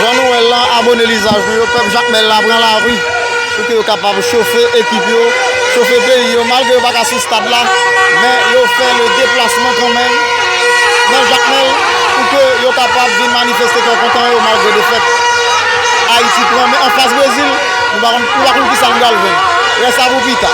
Jean-Noël là, abonné l'usage, le peuple Jacques Mel là prend la rue pour que soit capable de chauffer l'équipe, chauffer le pays, malgré pas à ce stade là, mais il fait le déplacement quand même dans Jacques Mel pour que soit capable de manifester qu'on content malgré des fêtes. Haïti prend, mais en face Brésil, nous ne savons pas qui ça nous va le reste à vous vite.